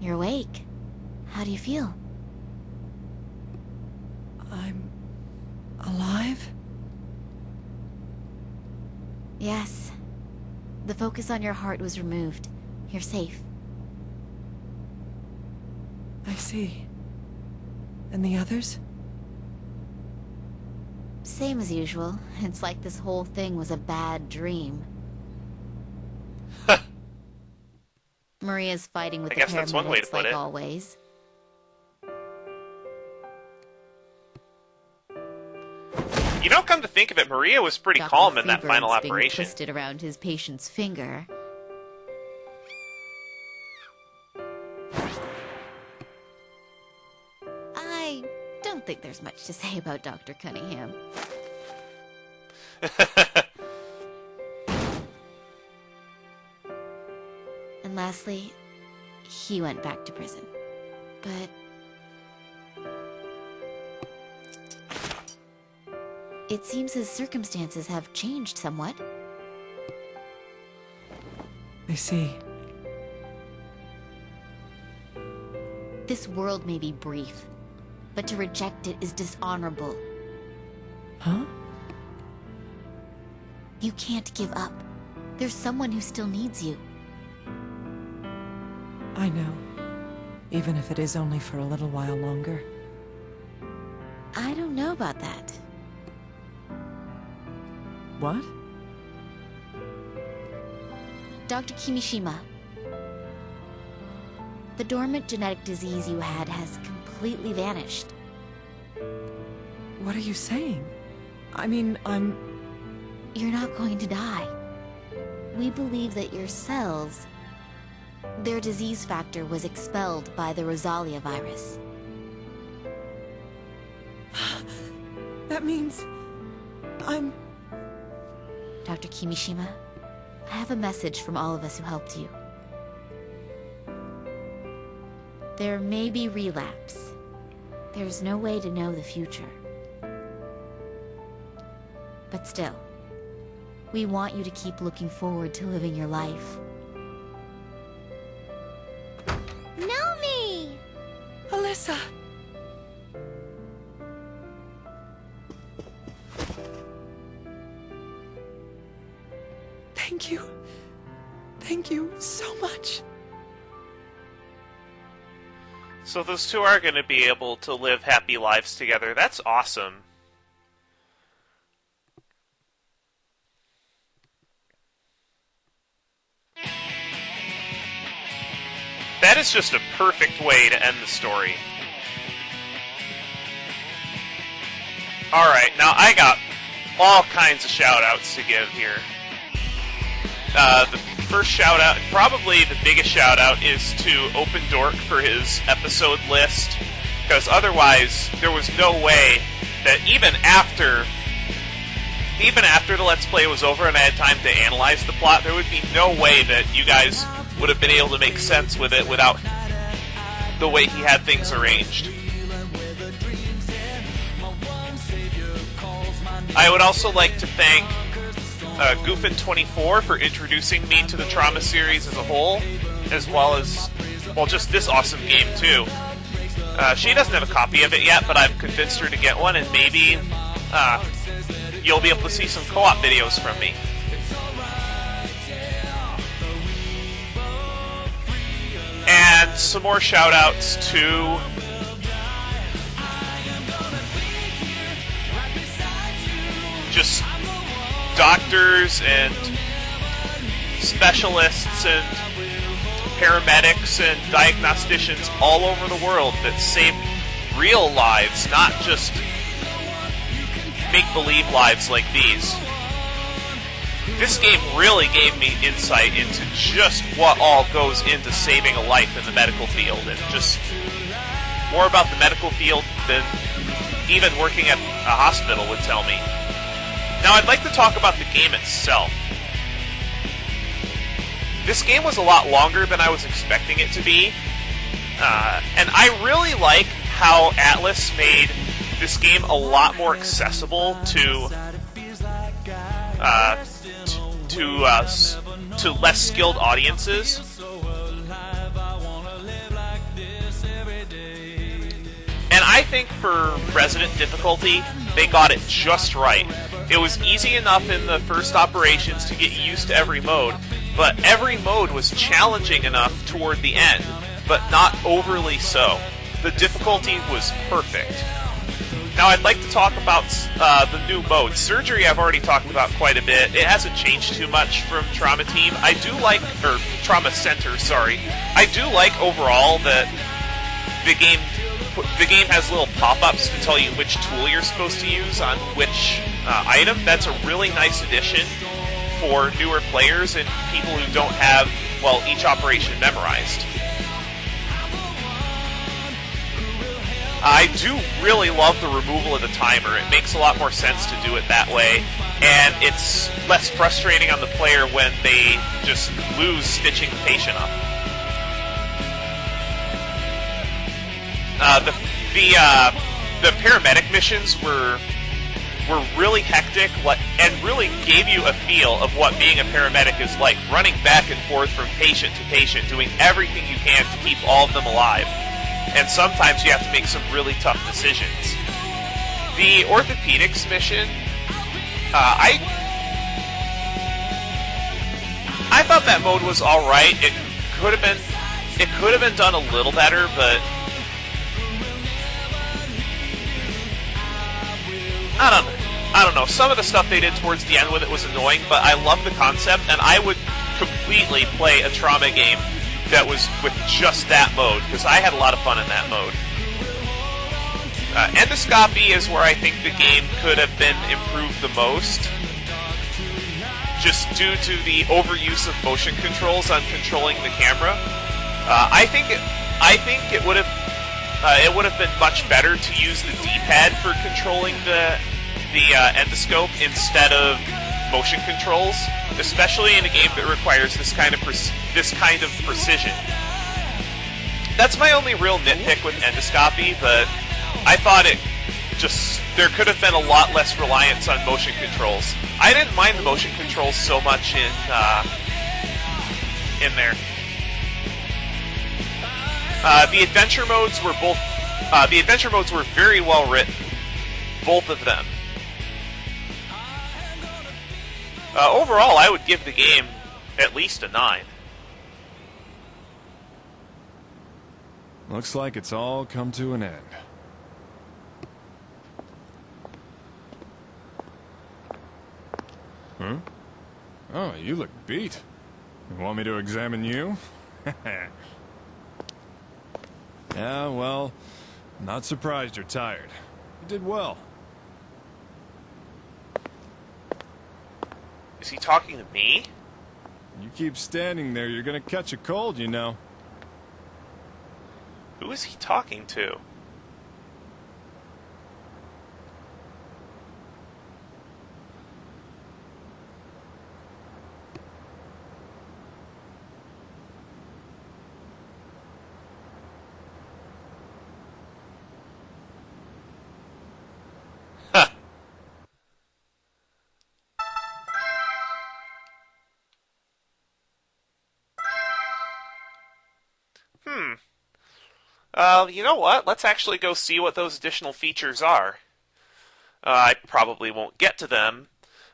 You're awake. How do you feel? I'm alive? Yes. The focus on your heart was removed. You're safe. I see. And the others? Same as usual. It's like this whole thing was a bad dream. Maria's fighting with I the guess that's one way to paramedics put like it. always. You know, come to think of it, Maria was pretty Dr. calm in that final Freebird's being operation. twisted around his patient's finger. I don't think there's much to say about Dr. Cunningham. And lastly, he went back to prison. But it seems his circumstances have changed somewhat. I see. This world may be brief, but to reject it is dishonorable. Huh? You can't give up. There's someone who still needs you. I know. Even if it is only for a little while longer. I don't know about that. What? Dr. Kimishima, the dormant genetic disease you had has completely vanished. What are you saying? I mean, I'm... You're not going to die. We believe that your cells, their disease factor was expelled by the Rosalia virus. That means... I'm... Dr. Kimishima, I have a message from all of us who helped you. There may be relapse. There's no way to know the future. But still, we want you to keep looking forward to living your life. Naomi! Alyssa! Thank you. Thank you so much. So those two are going to be able to live happy lives together. That's awesome. That is just a perfect way to end the story. Alright, now I got all kinds of shout-outs to give here. The first shout-out, probably the biggest shout-out, is to Open Dork for his episode list, because otherwise there was no way that even after the Let's Play was over and I had time to analyze the plot, there would be no way that you guys would have been able to make sense with it without the way he had things arranged. I would also like to thank Goofin24 for introducing me to the Trauma series as a whole, as well as, well, just this awesome game too. She doesn't have a copy of it yet, but I've convinced her to get one, and maybe you'll be able to see some co-op videos from me. And some more shout-outs to just doctors and specialists and paramedics and diagnosticians all over the world that save real lives, not just make-believe lives like these. This game really gave me insight into just what all goes into saving a life in the medical field, and just more about the medical field than even working at a hospital would tell me. Now, I'd like to talk about the game itself. This game was a lot longer than I was expecting it to be, and I really like how Atlas made this game a lot more accessible to less skilled audiences. think for Resident difficulty, they got it just right. It was easy enough in the first operations to get used to every mode, but every mode was challenging enough toward the end, but not overly so. The difficulty was perfect. Now I'd like to talk about the new mode. Surgery I've already talked about quite a bit. It hasn't changed too much from Trauma Team. I do like, or Trauma Center, sorry. I do like overall that the game has little pop-ups to tell you which tool you're supposed to use on which item. That's a really nice addition for newer players and people who don't have, well, each operation memorized. I do really love the removal of the timer. It makes a lot more sense to do it that way, and it's less frustrating on the player when they just lose stitching the patient up. The paramedic missions were really hectic and really gave you a feel of what being a paramedic is like, running back and forth from patient to patient, doing everything you can to keep all of them alive. And sometimes you have to make some really tough decisions. The orthopedics mission, I thought that mode was all right. It could have been done a little better, but I don't know. Some of the stuff they did towards the end with it was annoying, but I love the concept, and I would completely play a Trauma game that was with just that mode, because I had a lot of fun in that mode. Endoscopy is where I think the game could have been improved the most, just due to the overuse of motion controls on controlling the camera. I think it would have been much better to use the D-pad for controlling the endoscope instead of motion controls, especially in a game that requires this kind of precision. That's my only real nitpick with endoscopy, but I thought there could have been a lot less reliance on motion controls. I didn't mind the motion controls so much in there. The adventure modes were very well written, both of them. Overall, I would give the game at least a 9. Looks like it's all come to an end. Huh? Oh, you look beat. You want me to examine you? Yeah, well, I'm not surprised you're tired. You did well. Is he talking to me? You keep standing there, you're gonna catch a cold, you know. Who is he talking to? You know what? Let's actually go see what those additional features are. I probably won't get to them.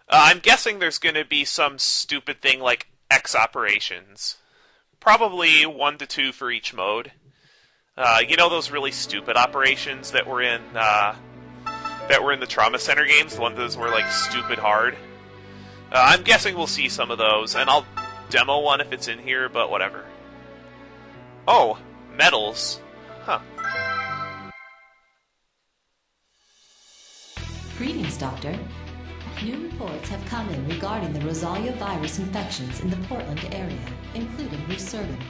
I'm guessing there's going to be some stupid thing like X operations. Probably 1 to 2 for each mode. You know those really stupid operations that were in the Trauma Center games? The ones that were like stupid hard? I'm guessing we'll see some of those, and I'll demo one if it's in here, but whatever. Oh, medals. Huh. Greetings, Doctor. New reports have come in regarding the Rosalia virus infections in the Portland area, including resurgence.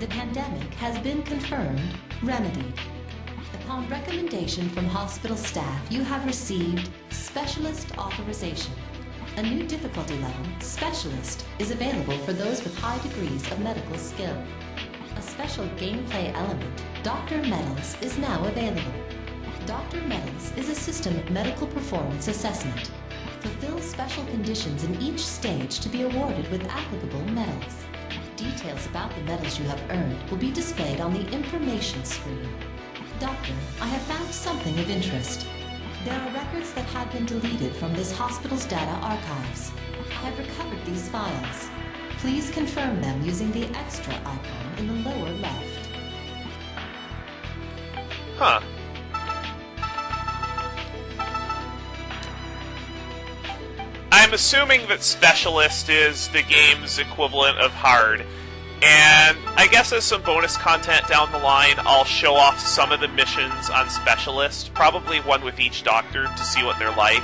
The pandemic has been confirmed, remedied. Upon recommendation from hospital staff, you have received Specialist Authorization. A new difficulty level, Specialist, is available for those with high degrees of medical skill. A special gameplay element, Dr. Medals, is now available. Dr. Medals is a system of medical performance assessment. Fulfill special conditions in each stage to be awarded with applicable medals. Details about the medals you have earned will be displayed on the information screen. Doctor, I have found something of interest. There are records that had been deleted from this hospital's data archives. I have recovered these files. Please confirm them using the extra icon in the lower left. Huh. I'm assuming that Specialist is the game's equivalent of Hard, and I guess as some bonus content down the line, I'll show off some of the missions on Specialist, probably one with each doctor to see what they're like.